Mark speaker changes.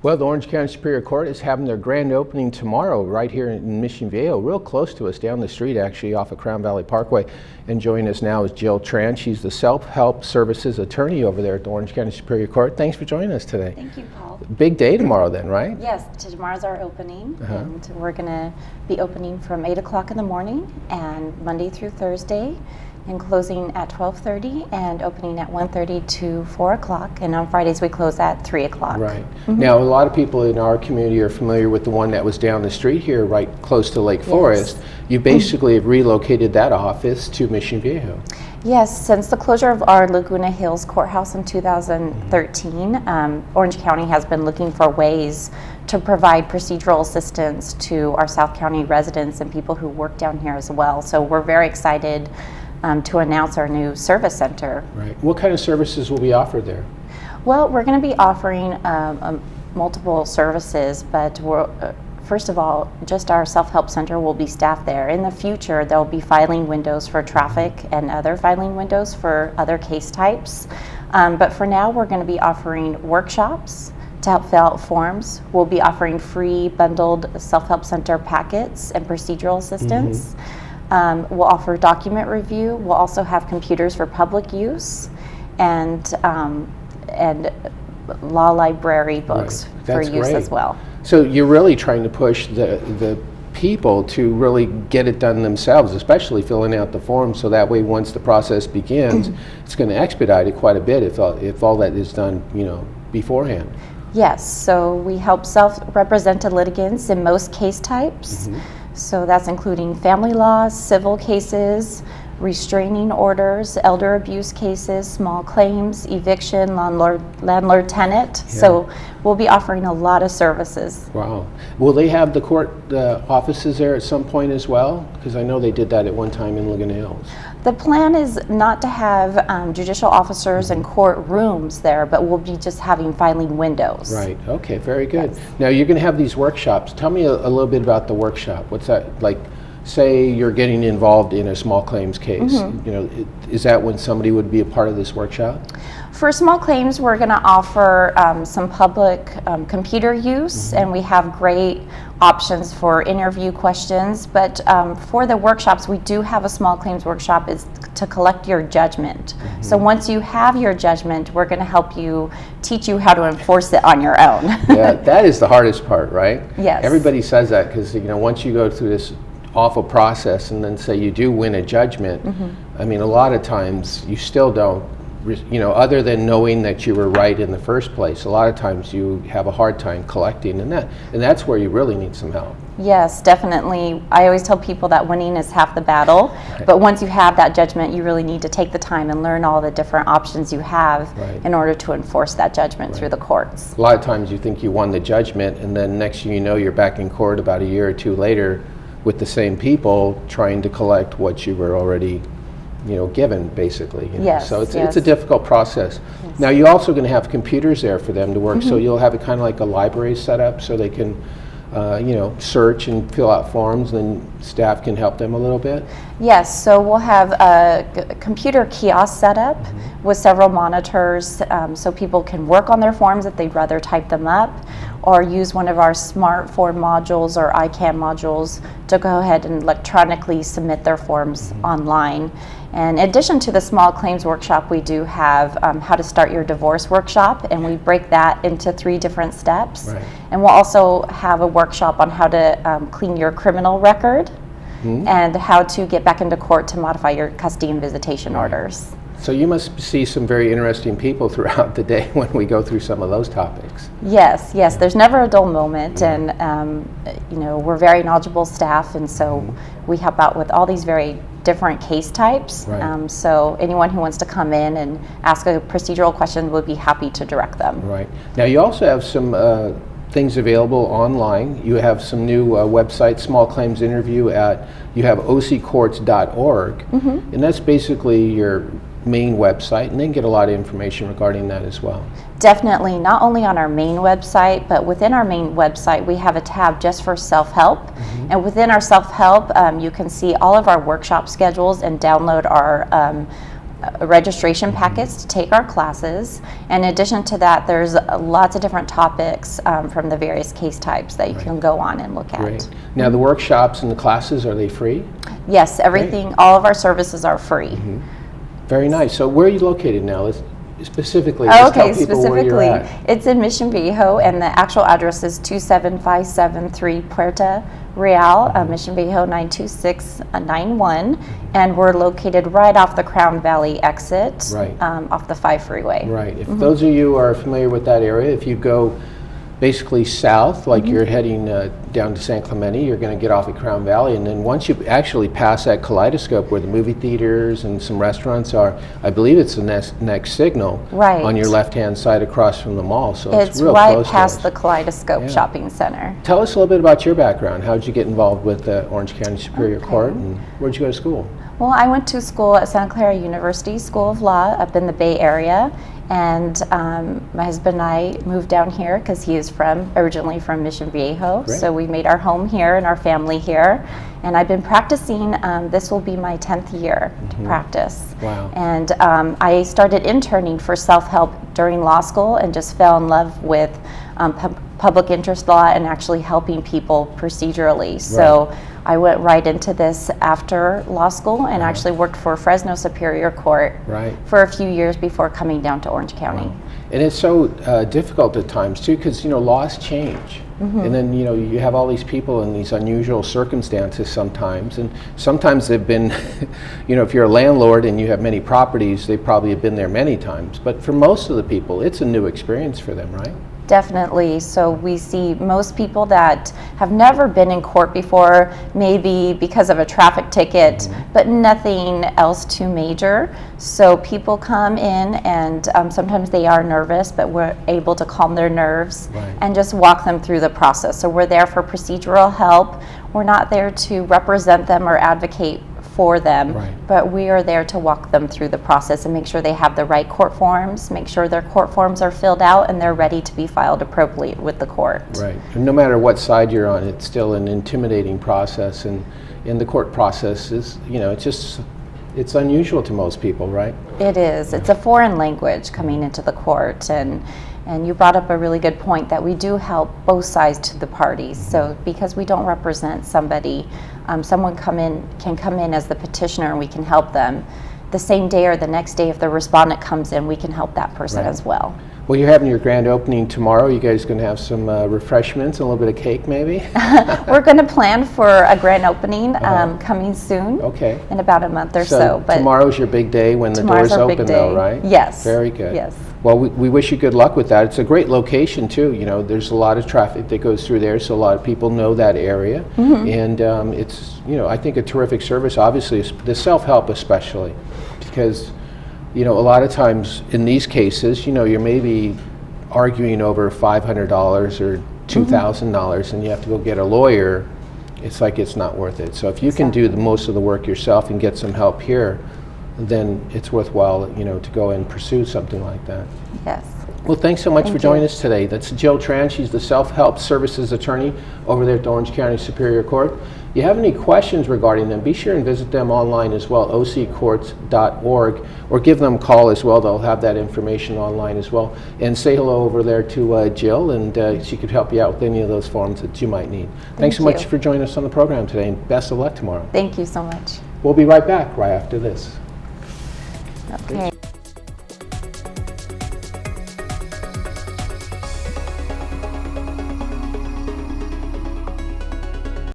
Speaker 1: Well, the Orange County Superior Court is having their grand opening tomorrow right here in Mission Viejo, real close to us, down the street actually, off of Crown Valley Parkway. And joining us now is Jill Tran. She's the Self-Help Services Attorney over there at the Orange County Superior Court. Thanks for joining us today.
Speaker 2: Thank you, Paul.
Speaker 1: Big day tomorrow then, right?
Speaker 2: Yes, tomorrow's our opening, and we're going to be opening from 8 o'clock in the morning and Monday through Thursday, and closing at 12:30 and opening at 1:30 to 4 o'clock, and on Fridays we close at 3 o'clock.
Speaker 1: Right. Now, a lot of people in our community are familiar with the one that was down the street here, right close to Lake Forest. You basically have relocated that office to Mission Viejo.
Speaker 2: Yes, since the closure of our Laguna Hills courthouse in 2013, Orange County has been looking for ways to provide procedural assistance to our South County residents and people who work down here as well. So we're very excited to announce our new service center.
Speaker 1: Right. What kind of services will be offered there?
Speaker 2: Well, we're going to be offering multiple services, but first of all, just our self-help center will be staffed there. In the future, there'll be filing windows for traffic and other filing windows for other case types. But for now, we're going to be offering workshops to help fill out forms. We'll be offering free bundled self-help center packets and procedural assistance. We'll offer document review. We'll also have computers for public use and law library books for use as well.
Speaker 1: So you're really trying to push the people to really get it done themselves, especially filling out the forms, so that way once the process begins, it's going to expedite it quite a bit if all that is done, beforehand. Yes,
Speaker 2: so we help self-represented litigants in most case types. So that's including family law, civil cases, restraining orders, elder abuse cases, small claims, eviction, landlord-tenant. So we'll be offering a lot of services.
Speaker 1: Wow. Will they have the court offices there at some point as well? Because I know they did that at one time in Laguna Hills.
Speaker 2: The plan is not to have judicial officers and court rooms there, but we'll be just having filing windows.
Speaker 1: Right. Okay, very good. Yes. Now you're going to have these workshops. Tell me a little bit about the workshop. What's that like? Say you're getting involved in a small claims case. Is that when somebody would be a part of this workshop?
Speaker 2: For small claims, we're going to offer some public computer use, and we have great options for interview questions. But for the workshops, we do have a small claims workshop is to collect your judgment. So once you have your judgment, we're going to help teach you how to enforce it on your own.
Speaker 1: Yeah, that is the hardest part, right?
Speaker 2: Yes.
Speaker 1: Everybody says that because once you go through this awful process and then say you do win a judgment, I mean, a lot of times you still don't, other than knowing that you were right in the first place, a lot of times you have a hard time collecting, and that's where you really need some help.
Speaker 2: Yes, definitely. I always tell people that winning is half the battle, but once you have that judgment, you really need to take the time and learn all the different options you have in order to enforce that judgment through the courts.
Speaker 1: A lot of times you think you won the judgment, and then next thing you know, you're back in court about a year or two later with the same people trying to collect what you were already, given, basically.
Speaker 2: Yes.
Speaker 1: So it's a difficult process. Yes. Now you're also going to have computers there for them to work, so you'll have it kind of like a library set up so they can, search and fill out forms, and then staff can help them a little bit.
Speaker 2: Yes, so we'll have a computer kiosk set up with several monitors, so people can work on their forms if they'd rather type them up, or use one of our smart form modules or ICANN modules to go ahead and electronically submit their forms online. And in addition to the small claims workshop, we do have how to start your divorce workshop, and we break that into 3 different steps. And we'll also have a workshop on how to clean your criminal record and how to get back into court to modify your custody and visitation orders.
Speaker 1: So you must see some very interesting people throughout the day when we go through some of those topics.
Speaker 2: Yes, there's never a dull moment, and we're very knowledgeable staff, and so we help out with all these very different case types. So anyone who wants to come in and ask a procedural question, we'll be happy to direct them. Right.
Speaker 1: Now you also have some things available online. You have some new websites, small claims interview you have occourts.org, and that's basically your main website, and then get a lot of information regarding that as well.
Speaker 2: Definitely, not only on our main website, but within our main website we have a tab just for self-help, and within our self-help you can see all of our workshop schedules and download our registration packets to take our classes. In addition to that, there's lots of different topics from the various case types that you can go on and look at.
Speaker 1: Great. Now the workshops and the classes, are they free?
Speaker 2: Yes, everything, all of our services are free.
Speaker 1: Very nice. So where are you located now? Specifically, let's
Speaker 2: Okay,
Speaker 1: tell people where you're
Speaker 2: specifically,
Speaker 1: at.
Speaker 2: it's in Mission Viejo, and the actual address is 27573 Puerta Real, Mission Viejo 92691, and we're located right off the Crown Valley exit,
Speaker 1: Right.
Speaker 2: Off the 5 freeway.
Speaker 1: Right. If those of you are familiar with that area, if you go basically south, like you're heading down to San Clemente, you're going to get off at Crown Valley, and then once you actually pass that kaleidoscope where the movie theaters and some restaurants are, I believe it's the next signal
Speaker 2: Right.
Speaker 1: on your left-hand side across from the mall. So it's
Speaker 2: It's
Speaker 1: real
Speaker 2: right
Speaker 1: close to
Speaker 2: past
Speaker 1: us.
Speaker 2: the Kaleidoscope
Speaker 1: Yeah.
Speaker 2: Shopping Center.
Speaker 1: Tell us a little bit about your background. How did you get involved with the Orange County Superior Court, and where did you go to school?
Speaker 2: Well, I went to school at Santa Clara University School of Law up in the Bay Area, and my husband and I moved down here because he is originally from Mission Viejo.
Speaker 1: Great.
Speaker 2: So we made our home here and our family here. And I've been practicing, this will be my 10th year to practice.
Speaker 1: Wow.
Speaker 2: And I started interning for Selfhelp during law school and just fell in love with public interest law and actually helping people procedurally. So I went right into this after law school and actually worked for Fresno Superior Court
Speaker 1: Right.
Speaker 2: for a few years before coming down to Orange County.
Speaker 1: And it's so difficult at times too, because laws change, and then you have all these people in these unusual circumstances sometimes, and sometimes they've been, if you're a landlord and you have many properties, they probably have been there many times. But for most of the people, it's a new experience for them, right?
Speaker 2: Definitely. So we see most people that have never been in court before, maybe because of a traffic ticket, but nothing else too major. So people come in and sometimes they are nervous, but we're able to calm their nerves and just walk them through the process. So we're there for procedural help. We're not there to represent them or advocate for them, but we are there to walk them through the process and make sure they have the right court forms, make sure their court forms are filled out and they're ready to be filed appropriately with the court.
Speaker 1: Right. And no matter what side you're on, it's still an intimidating process, and in the court process is, it's unusual to most people, right?
Speaker 2: It is. It's a foreign language coming into the court, and you brought up a really good point that we do help both sides to the parties. So because we don't represent somebody, someone can come in as the petitioner and we can help them. The same day or the next day, if the respondent comes in, we can help that person as well.
Speaker 1: Well, you're having your grand opening tomorrow. You guys going to have some refreshments, a little bit of cake maybe?
Speaker 2: We're going to plan for a grand opening coming soon,
Speaker 1: Okay.
Speaker 2: in about a month or so.
Speaker 1: But tomorrow's your big day when the doors open though, right?
Speaker 2: Yes.
Speaker 1: Very good.
Speaker 2: Yes.
Speaker 1: Well, we wish you good luck with that. It's a great location too. There's a lot of traffic that goes through there, so a lot of people know that area. And it's, I think a terrific service, obviously, the Selfhelp especially, because a lot of times in these cases, you're maybe arguing over $500 or $2,000 and you have to go get a lawyer. It's like it's not worth it. So if you can do most of the work yourself and get some help here, then it's worthwhile, to go and pursue something like that.
Speaker 2: Yes.
Speaker 1: Well, thanks so much for joining us today. That's Jill Tran. She's the Selfhelp Services Attorney over there at the Orange County Superior Court. If you have any questions regarding them, be sure and visit them online as well, occourts.org, or give them a call as well. They'll have that information online as well. And say hello over there to Jill, and she could help you out with any of those forms that you might need. Thanks so much for joining us on the program today, and best of luck tomorrow.
Speaker 2: Thank you so much.
Speaker 1: We'll be right back right after this.
Speaker 2: Okay.